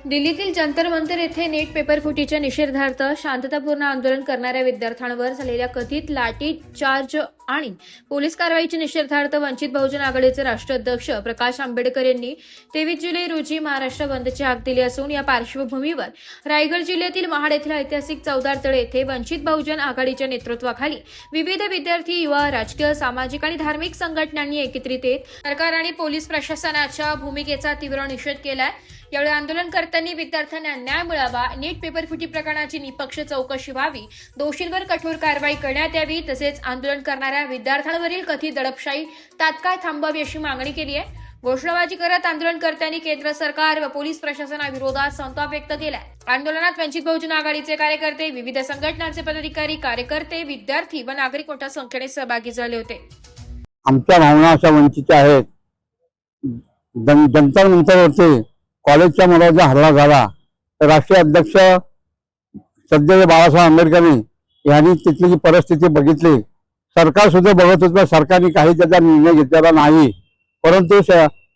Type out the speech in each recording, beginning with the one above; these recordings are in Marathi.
दिल्लीतील जंतर मंतर येथे नेट पेपर फुटीच्या निषेधार्थ शांततापूर्ण आंदोलन करणाऱ्या विद्यार्थ्यांवर झालेल्या कथित लाठी चार्ज आणि पोलीस कारवाईच्या निषेधार्थ वंचित बहुजन आघाडीचे राष्ट्रीय अध्यक्ष प्रकाश आंबेडकर यांनी 23 जुलै रोजी महाराष्ट्र बंदची हाक दिली असून या पार्श्वभूमीवर रायगड जिल्ह्यातील महाड येथील ऐतिहासिक चौदार तळे येथे वंचित बहुजन आघाडीच्या नेतृत्वाखाली विविध विद्यार्थी, युवा, राजकीय, सामाजिक आणि धार्मिक संघटनांनी एकत्रित येत सरकार आणि पोलीस प्रशासनाच्या भूमिकेचा तीव्र निषेध केलाय। यावेळी आंदोलनकर्त्यांनी विद्यार्थ्यांना न्याय मिळावा, नीट पेपर फुटी प्रकरणाची निष्पक्ष चौकशी व्हावी, दोषींवर कठोर कारवाई करण्यात यावी, तसेच आंदोलन करणाऱ्या विद्यार्थ्यांवरील कथित दडपशाही तात्काळ थांबवावी अशी मागणी केली आहे। घोषणाबाजी करत आंदोलनकर्त्यांनी केंद्र सरकार व पोलीस प्रशासनाविरोधात संताप व्यक्त केलाय। आंदोलनात वंचित बहुजन आघाडीचे कार्यकर्ते, विविध संघटनांचे पदाधिकारी, कार्यकर्ते, विद्यार्थी व नागरिक मोठ्या संख्येने सहभागी झाले होते। आमच्या भावना अशा वंचितच्या आहेत। जंतर मंतरवरती कॉलेजच्या मुलाचा हल्ला झाला तर राष्ट्रीय अध्यक्ष सध्याचे बाळासाहेब आंबेडकरांनी यांनी तिथली परिस्थिती बघितली। सरकार सुद्धा बघत होतं, सरकारने काही त्याचा निर्णय घेतलेला नाही, परंतु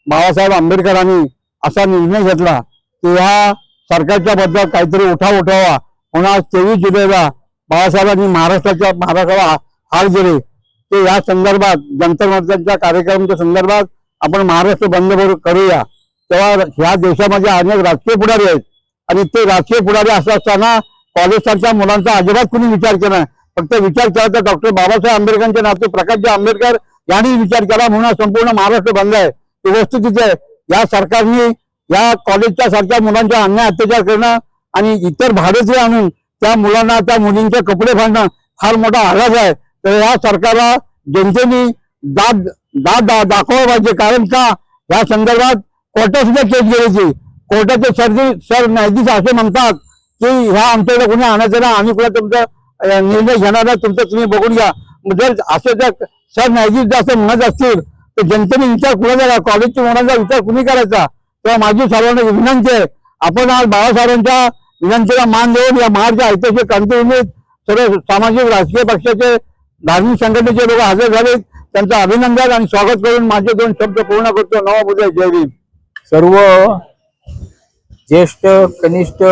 बाळासाहेब आंबेडकरांनी असा निर्णय घेतला की ह्या सरकारच्या बद्दल काहीतरी उठाव उठवावा। म्हणून 23 जुलैला बाळासाहेबांनी महाराष्ट्राला हार दिले ते या संदर्भात जंतर मंतरच्या कार्यक्रमाच्या संदर्भात आपण महाराष्ट्र बंद करूया। तेव्हा ह्या देशामध्ये अनेक राजकीय पुढारी आहेत आणि ते राजकीय पुढारी असं असताना कॉलेजच्या मुलांचा अजिबात कुणी विचार केला नाही। फक्त विचार केला तर डॉक्टर बाबासाहेब आंबेडकरांचे नाते प्रकाशजी आंबेडकर यांनी विचार केला म्हणून संपूर्ण महाराष्ट्र बंद आहे। ही वस्तुस्थिती आहे। या सरकारने या कॉलेजच्या सारख्या मुलांचा अन्याय अत्याचार करणं आणि इतर भाडेचे आणून त्या मुलांना त्या मुलींचे कपडे फाडणं फार मोठा आघात आहे। तर या सरकारला जनतेने दाखवलं पाहिजे, कारण का या संदर्भात कोर्टात सुद्धा केस गेली। कोर्टाचे सरन्यायाधीश असे म्हणतात की ह्या आमच्याकडे कोणी आणायचं ना, आम्ही कुठला तुमचा निर्णय घेणार आहे, तुमचं तुम्ही बघून घ्या। जर असे जर सरन्यायाधीश जर असं म्हणत असतील तर जनतेने विचार कुणाचा, कॉलेजच्या मुलांचा विचार कुणी करायचा। तेव्हा माझी सर्वांना विनंती आहे, आपण आज बाळासाहेबांच्या विनंतीला मान देऊन या महाराष्ट्र ऐतिहासिक क्रांतीभूमीत सर्व सामाजिक राजकीय पक्षाचे, धार्मिक संघटनेचे लोक हजर झाले, त्यांचं अभिनंदन आणि स्वागत करून माझे 2 शब्द पूर्ण करतो। नवा बुद्ध जय भीम। सर्व ज्येष्ठ कनिष्ठ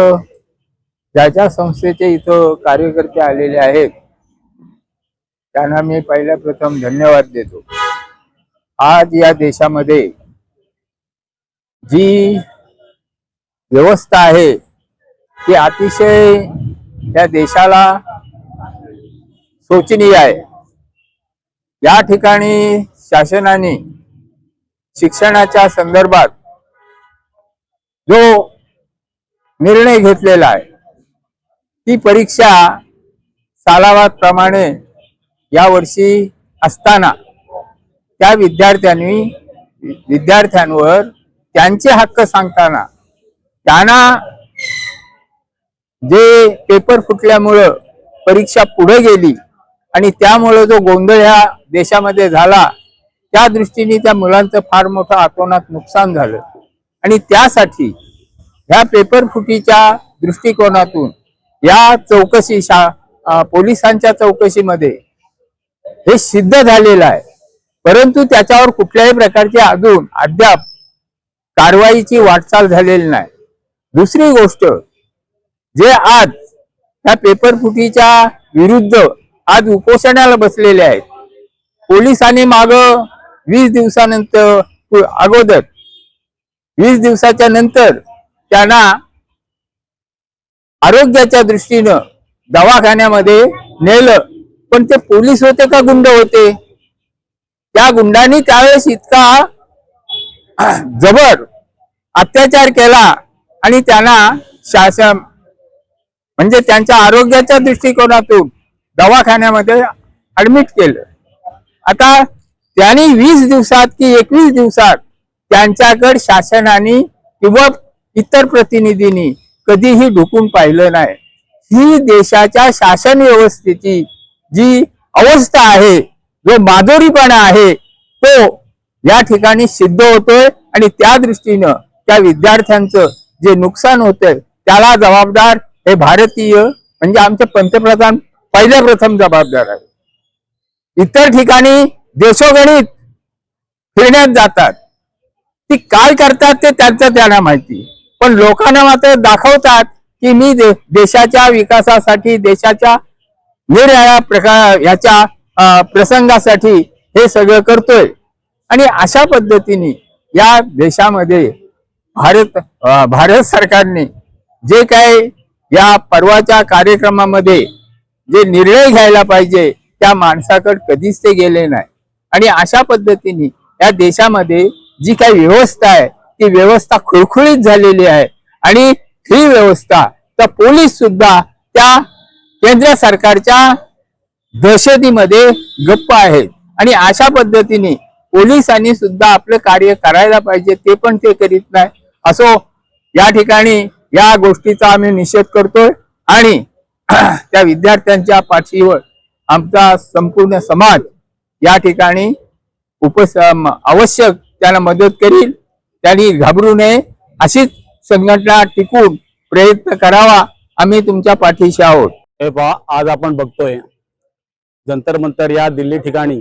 ज्या संस्थेचे इथं कार्यकर्ते आलेले आहेत त्यांना मी पहिल्या प्रथम धन्यवाद देतो। आज या देशामध्ये जी व्यवस्था आहे ती अतिशय या देशाला शोचनीय आहे। या ठिकाणी शासनाने शिक्षणाच्या संदर्भात जो निर्णय घेतलेला आहे ती परीक्षा सालावाद प्रमाणे यावर्षी असताना त्या विद्यार्थ्यांवर त्यांचे हक्क सांगताना त्यांना जे पेपर फुटल्यामुळं परीक्षा पुढे गेली आणि त्यामुळे जो गोंधळ ह्या देशामध्ये झाला त्या दृष्टीने त्या मुलांचं फार मोठं अतोनात नुकसान झालं आणि त्यासाठी ह्या पेपर फुटीच्या दृष्टिकोनातून या चौकशी पोलिसांच्या चौकशीमध्ये हे सिद्ध झालेलं आहे, परंतु त्याच्यावर कुठल्याही प्रकारची अद्याप कारवाईची वाटचाल झालेली नाही। दुसरी गोष्ट, जे आज ह्या पेपर फुटीच्या विरुद्ध आज उपोषणाला बसलेले आहेत, पोलिसांनी माग 20 दिवसानंतर अगोदर 20 दिवसाच्या नंतर त्यांना आरोग्याच्या दृष्टीनं दवाखान्यामध्ये नेलं, पण ते पोलीस होते का गुंड होते? त्या गुंडांनी त्यावेळेस इतका जबर अत्याचार केला आणि त्यांना शासन म्हणजे त्यांच्या आरोग्याच्या दृष्टिकोनातून दवाखान्यामध्ये ऍडमिट केलं। आता त्यांनी 20 दिवसात की 21 दिवसात त्यांच्याकडे शासनाने किंवा इतर प्रतिनिधींनी कधीही ढुकून पाहिलं नाही। ही देशाच्या शासन व्यवस्थेची जी अवस्था आहे, जो माधुरीपणा आहे, तो या ठिकाणी सिद्ध होतोय आणि त्या दृष्टीनं त्या विद्यार्थ्यांचं जे नुकसान होतंय त्याला जबाबदार हे भारतीय म्हणजे आमचे पंतप्रधान पहिल्या प्रथम जबाबदार आहे। इतर ठिकाणी देशोगणित फिरण्यात जातात, ती काय करतात ते त्यांना माहिती। पण लोकांना मात्र दाखवतात की मी देशाच्या विकासासाठी, देशाच्या निराळ्या प्रकार याच्या प्रसंगासाठी हे सगळं करतोय. आणि अशा पद्धतीने या देशामध्ये भारत सरकारने जे काय या पर्वाच्या कार्यक्रमामध्ये जे निर्णय घ्यायला पाहिजे त्या माणसाकडे कधीच ते गेले नाही. आणि अशा पद्धतीने या देशामध्ये जी काही व्यवस्था आहे ती व्यवस्था खुळखुळीत झालेली आहे. आणि ही व्यवस्था तर पोलीस सुद्धा त्या केंद्र सरकारच्या दहशतीमध्ये गप्प आहेत. आणि अशा पद्धतीने पोलिसांनी सुद्धा आपलं कार्य करायला पाहिजे, ते पण ते करीत नाही. असो, या ठिकाणी या गोष्टीचा आम्ही निषेध करतोय आणि त्या विद्यार्थ्यांच्या पाठीवर आमचा संपूर्ण समाज या ठिकाणी आवश्यक त्यांना मदत करील. त्यांनी घाबरू नये, अशीच संघटना टिकून प्रयत्न करावा. आम्ही तुमच्या पाठीशी आहोत. हे पहा, आज आपण बघतोय जंतर मंतर या दिल्ली ठिकाणी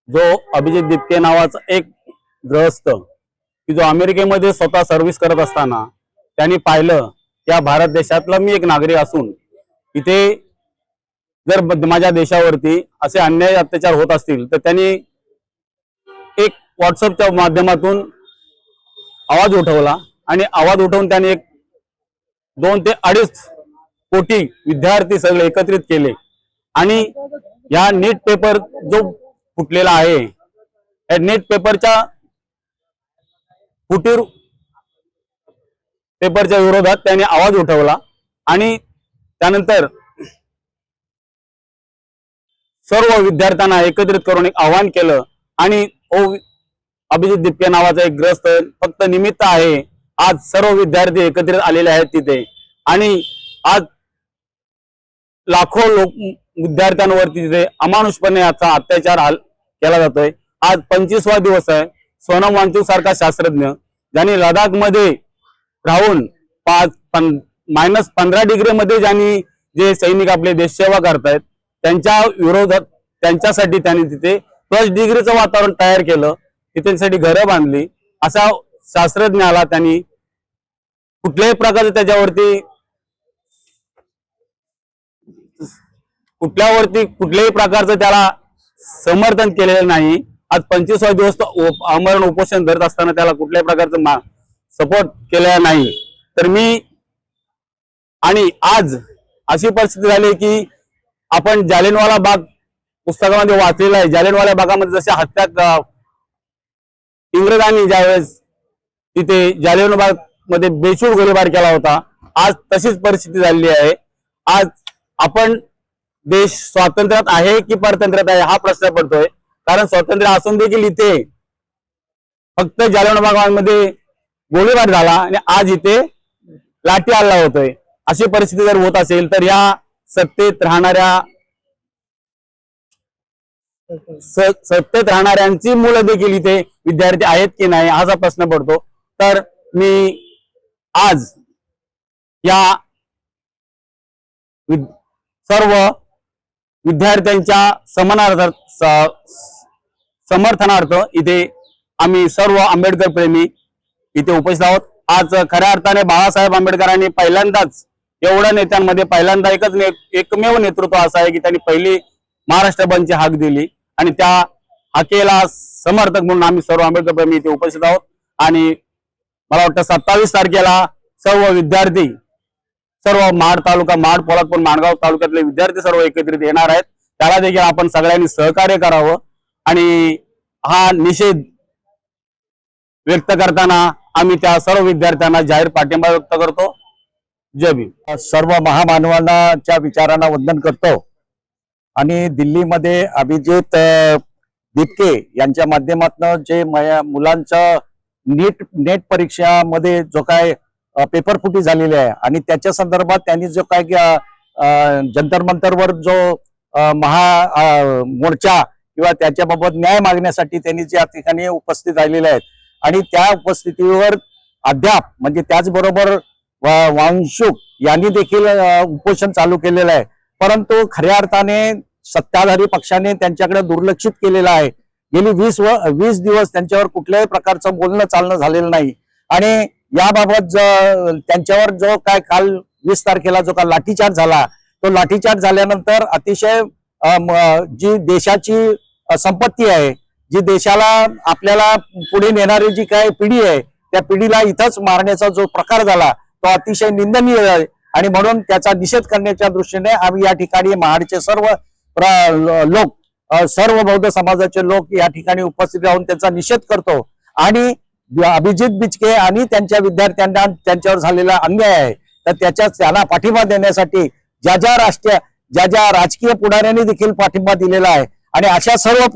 जो अभिजित दिपके नावाचा एक गृहस्थ की जो अमेरिकेमध्ये स्वतः सर्व्हिस करत असताना त्यांनी पाहिलं या भारत देशातला मी एक नागरिक असून इथे जर माझ्या देशावरती असे अन्याय अत्याचार होत असतील तर त्यांनी एक व्हॉट्सअपच्या माध्यमातून आवाज उठवला. आणि आवाज उठवून त्यांनी 2 ते 2.5 कोटी विद्यार्थी सगळे एकत्रित केले. आणि या नीट पेपर जो फुटलेला आहे या नीट पेपरच्या फुटीर पेपरच्या विरोधात त्यांनी आवाज उठवला. आणि त्यानंतर सर्व विद्यार्थ्यांना एकत्रित करून एक आवाहन केलं. आणि अभिजित दिपके नावाचा एक ग्रस्त फक्त निमित्त आहे. आज सर्व विद्यार्थी एकत्रित आलेले आहेत तिथे. आणि आज लाखो विद्यार्थ्यांवरती तिथे अमानुषपणे याचा अत्याचार केला जातोय. आज 25वा दिवस आहे. सोनम वांगचुक सारखा शास्त्रज्ञ ज्यांनी लडाख मध्ये राहून -15 डिग्री मध्ये ज्यांनी जे सैनिक आपले देश सेवा करतायत त्यांच्या विरोधात त्यांच्यासाठी त्यांनी तिथे +1 डिग्रीचं वातावरण तयार केलं. त्यांच्यासाठी घरं बांधली. असा शास्त्रज्ञाला त्यांनी कुठल्याही प्रकारचे त्याच्यावरती कुठल्याही प्रकारचं त्याला समर्थन केलेलं नाही. आज 25वा दिवस आमरण उपोषण धरत असताना त्याला कुठल्याही प्रकारचं सपोर्ट केलेला नाही. तर मी आणि आज अशी परिस्थिती झाली की आपण जालियनवाला बाग पुस्तकामध्ये वाचलेलं आहे. जालियनवाला बागामध्ये जशा हत्या इंग्रजांनी ज्यावेळेस तिथे जालियनवाला बाग मध्ये बेछूट गोळीबार केला होता, आज तशीच परिस्थिती झालेली आहे. आज आपण देश स्वातंत्र्यात आहे की परतंत्र्यात आहे हा प्रश्न पडतोय. कारण स्वातंत्र्य असून देखील इथे फक्त जालियनवाला बागमध्ये गोळीबार झाला आणि आज इथे लाठी हल्ला होतोय. अशी परिस्थिती जर होत असेल तर या सत्तेत राहणाऱ्यांची मुलं देखील इथे विद्यार्थी आहेत की नाही असा प्रश्न पडतो. तर मी आज या सर्व विद्यार्थ्यांच्या समर्थनार्थ इथे आम्ही सर्व आंबेडकर प्रेमी इथे उपस्थित आहोत. आज खऱ्या अर्थाने बाळासाहेब आंबेडकरांनी पहिल्यांदाच एवढ्या नेत्यांमध्ये पहिल्यांदा एकमेव नेतृत्व असं आहे की त्यांनी पहिली महाराष्ट्र बंदची हाक दिली. आणि त्या हाकेला समर्थक म्हणून आम्ही सर्व आंबेडकर प्रेमी इथे उपस्थित आहोत. आणि मला वाटतं 27 तारखेला सर्व विद्यार्थी सर्व महाड तालुका, महाड, पोलादपूर, माणगाव तालुक्यातले विद्यार्थी सर्व एकत्रित येणार आहेत. त्याला देखील आपण सगळ्यांनी सहकार्य करावं. आणि हा निषेध व्यक्त करताना आम्ही त्या सर्व विद्यार्थ्यांना जाहीर पाठिंबा व्यक्त करतो. जय भीम. सर्व महामानवांच्या विचारांना वंदन करतो. आणि दिल्लीमध्ये अभिजित दिपके यांच्या माध्यमातून जे मुलांचं नेट परीक्षामध्ये जो काय पेपर फुटी झालेली आहे आणि त्याच्या संदर्भात त्यांनी जो काय जंतर मंतरवर जो मोर्चा किंवा त्याच्याबाबत न्याय मागण्यासाठी त्यांनी ज्या ठिकाणी उपस्थित राहिलेले आहेत आणि त्या उपस्थितीवर अद्याप म्हणजे त्याचबरोबर वांगचुक यांनी देखील उपोषण चालू केलेलं आहे. परंतु खऱ्या अर्थाने सत्ताधारी पक्षाने त्यांच्याकडे दुर्लक्षित केलेलं आहे. गेली 20 दिवस त्यांच्यावर कुठल्याही प्रकारचं बोलणं चालणं झालेलं नाही. आणि याबाबत त्यांच्यावर जो काय काल 20 तारखेला जो काय लाठीचार्ज झाला, तो लाठीचार्ज झाल्यानंतर अतिशय जी देशाची संपत्ती आहे, जी देशाला आपल्याला पुढे नेणारी जी काय पिढी आहे, त्या पिढीला इथंच मारण्याचा जो प्रकार झाला तो अतिशय निंदनीय आहे. आणि म्हणून त्याचा निषेध करण्याच्या दृष्टीने आम्ही या ठिकाणी महाडचे सर्व लोक, सर्व बौद्ध समाजाचे लोक या ठिकाणी उपस्थित राहून त्याचा निषेध करतो. आणि अभिजित बिचके आणि त्यांच्या विद्यार्थ्यांना त्यांच्यावर झालेला अन्याय आहे, तर त्यांना पाठिंबा देण्यासाठी ज्या ज्या राजकीय पुढाऱ्यांनी देखील पाठिंबा दिलेला आहे आणि अशा सर्व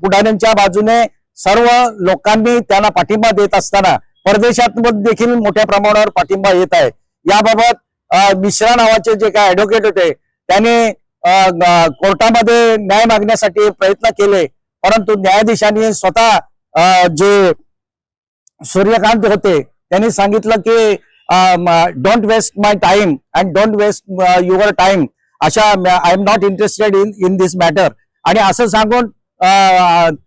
पुढाऱ्यांच्या बाजूने सर्व लोकांनी त्यांना पाठिंबा देत असताना परदेशात देखील मोठ्या प्रमाणावर पाठिंबा येत आहे. याबाबत मिश्रा नावाचे जे काय ऍडव्होकेट होते त्यांनी कोर्टामध्ये न्याय मागण्यासाठी प्रयत्न केले, परंतु न्यायाधीशांनी स्वतः जे सूर्यकांत होते त्यांनी सांगितलं की don't waste my time and don't waste your time, अशा I am not interested in this matter. आणि असं सांगून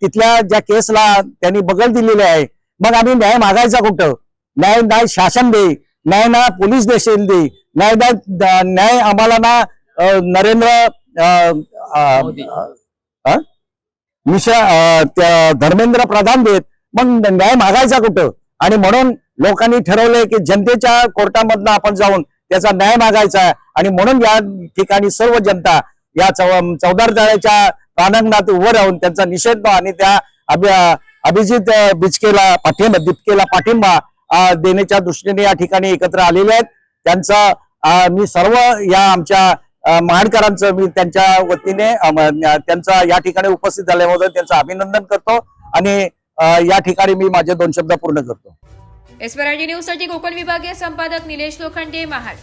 तिथल्या ज्या केसला त्यांनी बगल दिलेली आहे. मग आम्ही न्याय मागायचा कुठं? न्याय नाही शासन दे, न्याय ना पोलीस देशील दे, न्याय आम्हाला ना धर्मेंद्र प्रधान देत. मग न्याय मागायचा कुठं? आणि म्हणून लोकांनी ठरवलंय की जनतेच्या कोर्टामधनं आपण जाऊन त्याचा न्याय मागायचा. आणि म्हणून या ठिकाणी सर्व जनता या चौदार तळ्याच्या प्रांगणात उभं राहून त्यांचा निषेध आणि त्या अभिजित बिचकेला पाठिंबा देण्याच्या दृष्टीने या ठिकाणी एकत्र आलेले आहेत. त्यांचा मी सर्व या आमच्या महाडकरांचं मी त्यांच्या वतीने त्यांचा या ठिकाणी उपस्थित झाल्याबद्दल त्यांचं अभिनंदन करतो आणि या ठिकाणी मी माझे 2 शब्द पूर्ण करतो. एसपीआरटी न्यूज साठी कोकण विभागीय संपादक निलेश लोखंडे, महाड.